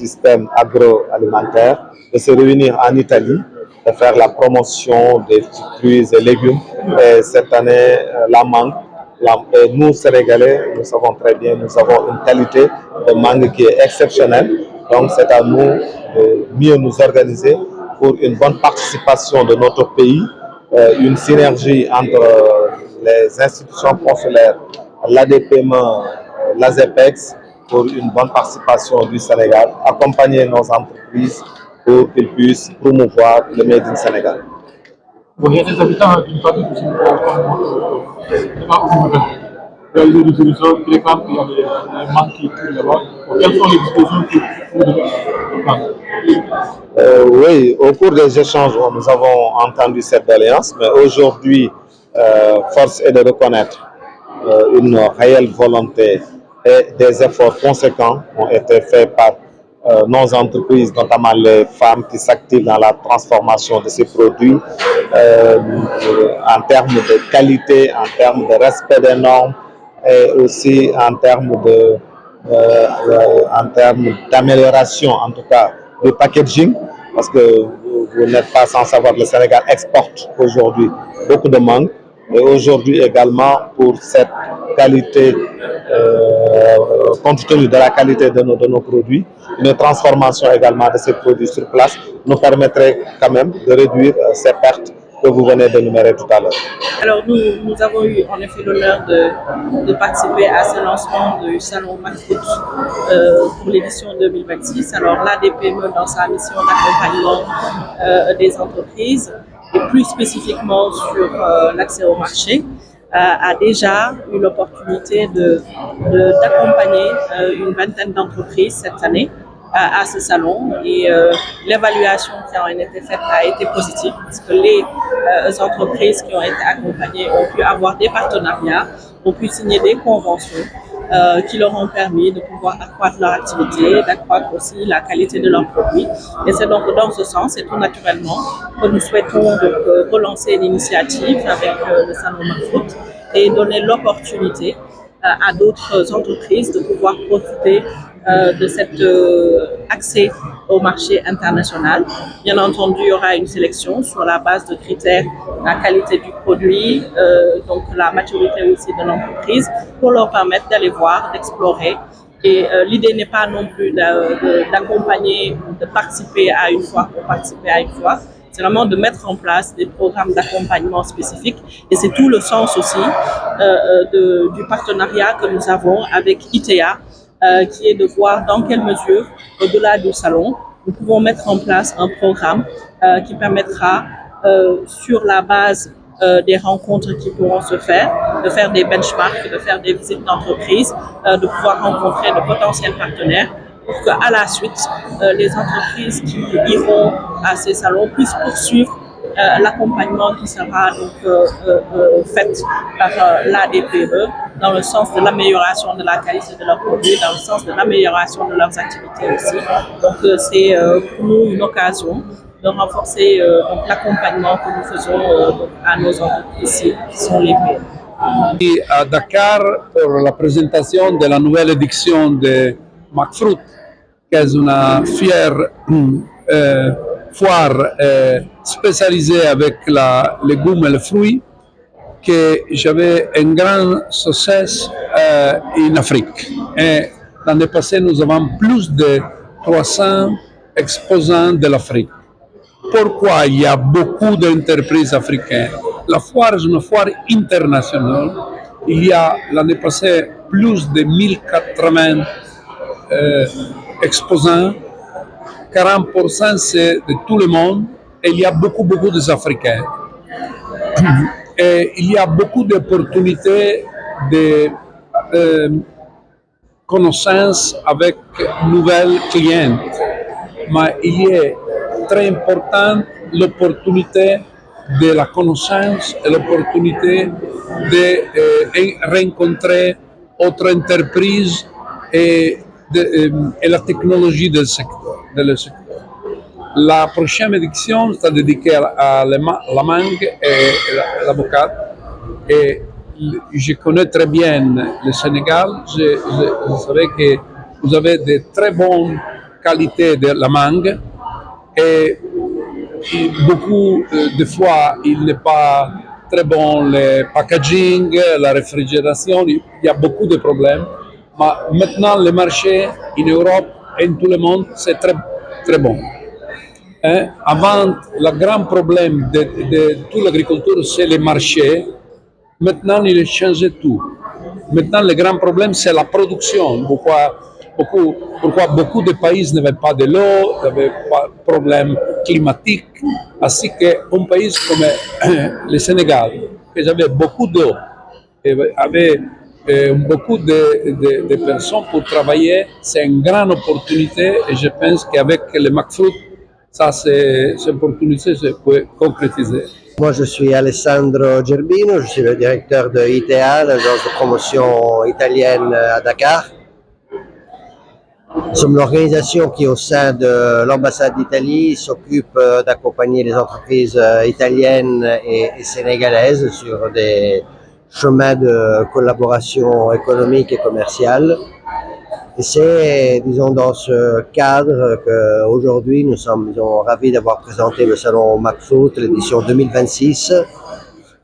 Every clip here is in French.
l'écosystème agroalimentaire, de se réunir en Italie, de faire la promotion des fruits et légumes. Et cette année, la mangue. Et nous, Sénégalais, nous savons très bien, nous avons une qualité de mangue qui est exceptionnelle. Donc, c'est à nous de mieux nous organiser pour une bonne participation de notre pays, une synergie entre les institutions consulaires, l'ADPME, l'ASEPEX, pour une bonne participation du Sénégal, accompagner nos entreprises pour qu'ils puissent promouvoir le Made in Sénégal. Bon, il y a des habitants d'une famille qui sont réaliser des solutions qui réclament qu'il y a des manques qui tournent là-bas. Quelles sont les dispositions que vous devez prendre? Oui, au cours des échanges, nous avons entendu cette doléance, mais aujourd'hui, force est de reconnaître une réelle volonté et des efforts conséquents ont été faits par nos entreprises, notamment les femmes qui s'activent dans la transformation de ces produits en termes de qualité, en termes de respect des normes et aussi en termes d'amélioration, en tout cas, du packaging, parce que vous n'êtes pas sans savoir que le Sénégal exporte aujourd'hui beaucoup de mangue. Et aujourd'hui également, pour cette qualité, compte tenu de la qualité de nos produits, une transformation également de ces produits sur place nous permettrait quand même de réduire ces pertes que vous venez d'énumérer tout à l'heure. Alors nous avons eu en effet l'honneur de participer à ce lancement du salon McFruit pour l'édition 2026. Alors l'ADPME dans sa mission d'accompagnement des entreprises et plus spécifiquement sur l'accès au marché, a déjà eu l'opportunité d'accompagner une vingtaine d'entreprises cette année à ce salon et l'évaluation qui a été faite a été positive parce que les entreprises qui ont été accompagnées ont pu avoir des partenariats, ont pu signer des conventions qui leur ont permis de pouvoir accroître leur activité, d'accroître aussi la qualité de leurs produits. Et c'est donc dans ce sens et tout naturellement que nous souhaitons donc, relancer l'initiative avec le salon McFruit et donner l'opportunité à d'autres entreprises de pouvoir profiter de cet accès au marché international. Bien entendu, il y aura une sélection sur la base de critères, la qualité du produit, donc la maturité aussi de l'entreprise, pour leur permettre d'aller voir, d'explorer. Et l'idée n'est pas non plus d'accompagner, de participer à une fois pour participer à une fois. C'est vraiment de mettre en place des programmes d'accompagnement spécifiques. Et c'est tout le sens aussi du partenariat que nous avons avec ITEA, qui est de voir dans quelle mesure, au-delà du salon, nous pouvons mettre en place un programme qui permettra, sur la base des rencontres qui pourront se faire, de faire des benchmarks, de faire des visites d'entreprise, de pouvoir rencontrer de potentiels partenaires pour qu'à la suite, les entreprises qui iront à ces salons puissent poursuivre l'accompagnement qui sera donc fait par l'ADPME dans le sens de l'amélioration de la qualité de leurs produits, dans le sens de l'amélioration de leurs activités aussi. Donc c'est pour nous une occasion de renforcer l'accompagnement que nous faisons à nos entreprises ici, qui sont les PME. Et à Dakar pour la présentation de la nouvelle édition de McFruit, qui est une fière foire spécialisée avec les légumes et les fruits, que j'avais un grand succès en Afrique. Et l'année passée, nous avons plus de 300 exposants de l'Afrique. Pourquoi il y a beaucoup d'entreprises africaines? La foire est une foire internationale. Il y a l'année passée plus de 1080 exposants. 40% c'est de tout le monde. Et il y a beaucoup d'Africains. Et il y a beaucoup d'opportunités de connaissances avec nouvelles clientes. Mais il est très important l'opportunité de la connaissance et l'opportunité de rencontrer autres entreprises et la technologie du secteur. La prochaine édition sera dédiée à la mangue et l'avocat. Et je connais très bien le Sénégal. Je savais que vous avez de très bonnes qualité de la mangue et beaucoup de fois il n'est pas très bon le packaging, la réfrigération, il y a beaucoup de problèmes. Mais maintenant le marché en Europe et en tout le monde c'est très, très bon. Hein? Avant, le grand problème de toute l'agriculture, c'est le marché. Maintenant, il a changé tout. Maintenant, le grand problème, c'est la production. Pourquoi beaucoup de pays n'avaient pas de l'eau, n'avaient pas de problème climatique. Ainsi qu'un pays comme le Sénégal, qui avait beaucoup d'eau, et avait beaucoup de personnes pour travailler, c'est une grande opportunité et je pense qu'avec le McFruit, ça, cette opportunité se peut concrétiser. Moi, je suis Alessandro Gerbino, je suis le directeur de ITA, l'agence de promotion italienne à Dakar. Nous sommes l'organisation qui, au sein de l'ambassade d'Italie, s'occupe d'accompagner les entreprises italiennes et sénégalaises sur des chemins de collaboration économique et commerciale. Et c'est, disons, dans ce cadre qu'aujourd'hui nous sommes ravis d'avoir présenté le salon McFruit, l'édition 2026,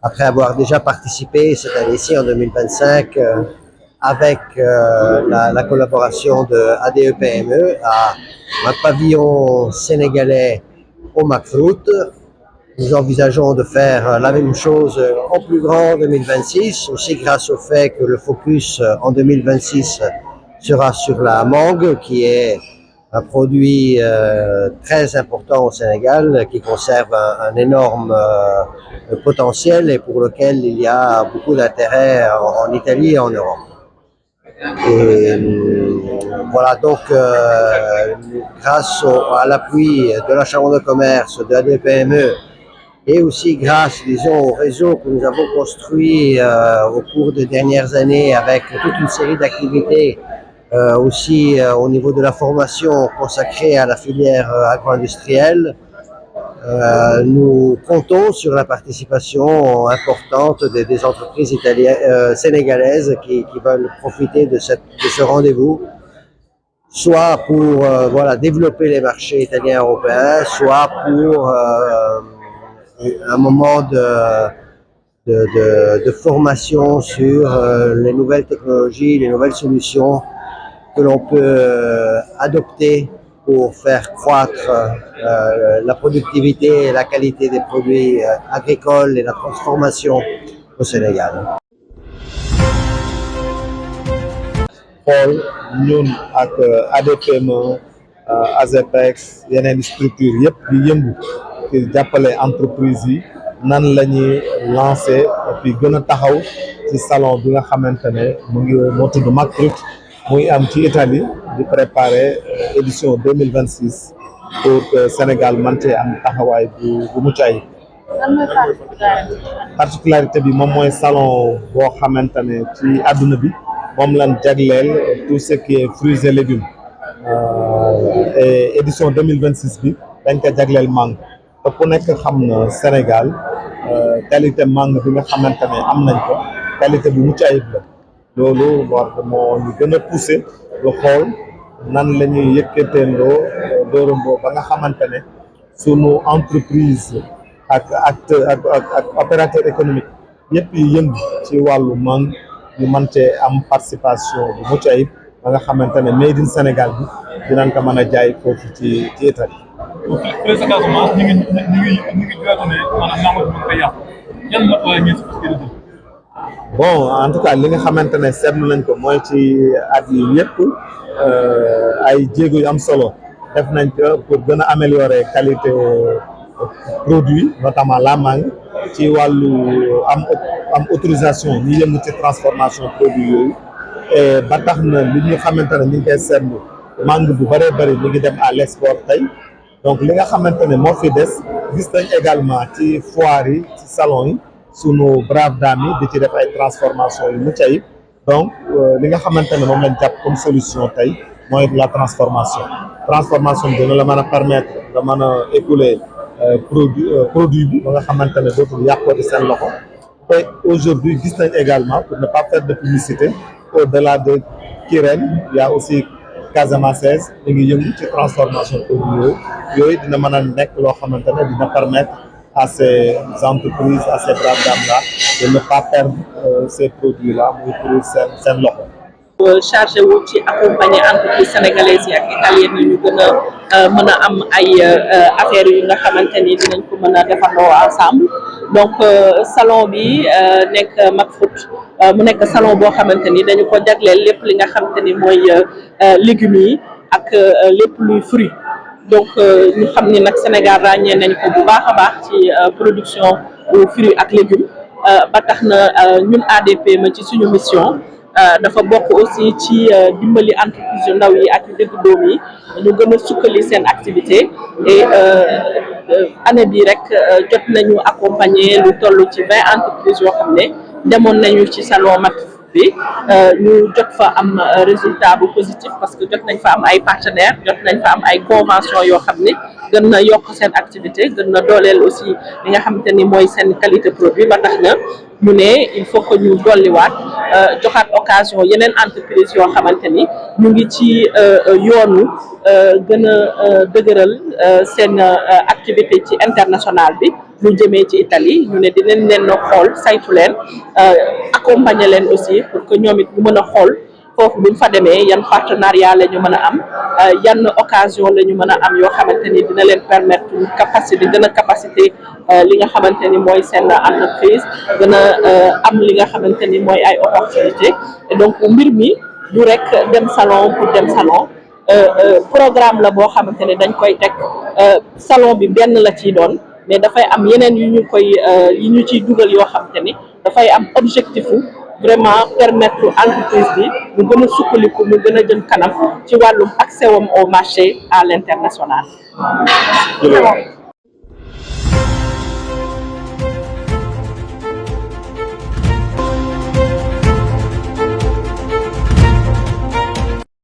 après avoir déjà participé cette année-ci en 2025 avec la collaboration de ADE PME à un pavillon sénégalais au McFruit. Nous envisageons de faire la même chose en plus grand en 2026, aussi grâce au fait que le focus en 2026 sera sur la mangue, qui est un produit très important au Sénégal, qui conserve un énorme potentiel et pour lequel il y a beaucoup d'intérêt en Italie et en Europe. Et voilà, donc grâce à l'appui de la Chambre de commerce, de la DPME, et aussi grâce, disons, au réseau que nous avons construit au cours des dernières années avec toute une série d'activités, aussi au niveau de la formation consacrée à la filière agro-industrielle, nous comptons sur la participation importante des entreprises sénégalaises qui veulent profiter de ce rendez-vous, soit pour développer les marchés italiens et européens, soit pour un moment de formation sur les nouvelles technologies, les nouvelles solutions que l'on peut adopter pour faire croître la productivité et la qualité des produits agricoles et la transformation au Sénégal. xool ñun ak ADPME ASEPEX yeneen structure yëpp di yëngu ci jàppale entreprise yi nan la ñuy lancer et puis gën a taxaw ci salon bi nga xamante ne moo tudd McFruit muy am ci Italie di préparer édition 2026 pour que Sénégal mën cee am taxawaay bu mucc ayib. Particularité bi moom mooy salon boo xamante ne ci àdduna bi moom lañ jagleel tout ce qui est fruits et légumes et édition 2026 bi dañ ko jagleel mangue te ku nekk xam na Sénégal qualité mangue bi nga xamante ne am nañ ko qualité bu mucc ayib la loolu moo ñu gën a poussé lu xool nan la ñuy yëkkateendoo dóorandoo ba nga xamante ne sunu entreprise ak opérateur économique yëpp yi yëngu ci wàllu mangue ñu mën cee am participation bu mucc ayib ba nga xamante ne made in Sénégal bi dinañ ko mën a jaay foofu ci Italie. présentement ñu ngi jot ne maanaam nangu bi koy yàqu yan matuwaay ngeen si fas yéene jël. Bon en tout cas li nga xamante ne seetlu nañ ko mooy ci at yi yëpp ay jéego yu am solo def nañ ko pour gën a améliorer qualité produit notamment la mangue ci wàllu am autorisation ñi yëngu ci transformation produit yooyu et ba tax na li ñu xamante ne ñu ngi koy seetlu mangue bu bëree bëri ñu ngi dem à l'export tey donc li nga xamante ne moo fi des gis nañ également ci foire yi ci salon yi sunu brave dames yi di ci def ay transformation yu mucc ayib donc li nga xamante ne moom lañ jàpp comme solution tey mooy la transformation bi dina la mën a permettre nga mën a écouler produit bi ba nga xamante ne dootul yàqooti seen loxo et aujourd'hui gis nañ également pour ne pas faire de publicité au-delà de Kirène il y a aussi Casamançaise ñu ngi yëngu ci transformation produits yooyu dina mën a nekk loo xamante ne dina permettre à ces entreprises, à ces braves dames-là de ne pas perdre ces produits-là muy produit seen loxo. chargé wu ci accompagner entreprise sénégalaise yi ak italienne yi ñu gën a mën a am ay affaires yu nga xamante ni dinañ ko mën a defandoo ensemble donc salon bi nekk Macfood mu nekk salon boo xamante ni dañu ko jagleel lépp li nga xamante ni mooy légumes yi ak lépp luy fruit donc ñu xam ni nag Sénégal ràññee nañ ko bu baax a baax ci production de fruits ak légumes ba tax na ñun ADPME ci suñu mission dafa bokk aussi ci dimbali entreprise yu ndaw yi ak yu dëgg doom yi ñu gën a sukkali seen activité et année bi rek jot nañu accompagner lu toll ci 20 entreprises yoo xam ne demoon nañu ci salon Macfood bi ñu jot fa am résultat bu positif parce que jot nañ fa am ay partenaires jot nañ fa am ay convention yoo xam ne gën na yokk seen activité gën na dooleel aussi li nga xamante ni mooy seen qualité produit ba tax na ñu ne il faut que ñu dolliwaat joxaat occasion yeneen entreprise yoo xamante ni ñu ngi ci yoonu gën a dëgëral seen activité ci international bi ñu jëmee ci Italie ñu ne dinañ leen xool saytu leen accompagner leen aussi pour que ñoom it ñu mën a xool foofu buñ fa demee yan partenariat la ñu mën a am yan occasion la ñu mën a am yoo xamante ni dina leen permettre ñu capacité gën a capacité li nga xamante ni mooy seen entreprise gën a am li nga xamante ni mooy ay opportunité et donc mbir mi du rek dem salon pour dem salon programme la boo xamante ni dañ koy teg salon bi benn la ciy doon mais dafay am yeneen yu ñu ciy dugal yoo xamante ni dafay am objectif vraiment permettre entreprise bi mu gën a sukkaliku mu gën a jëm kanam ci wàllum accès wam au marché à l'international.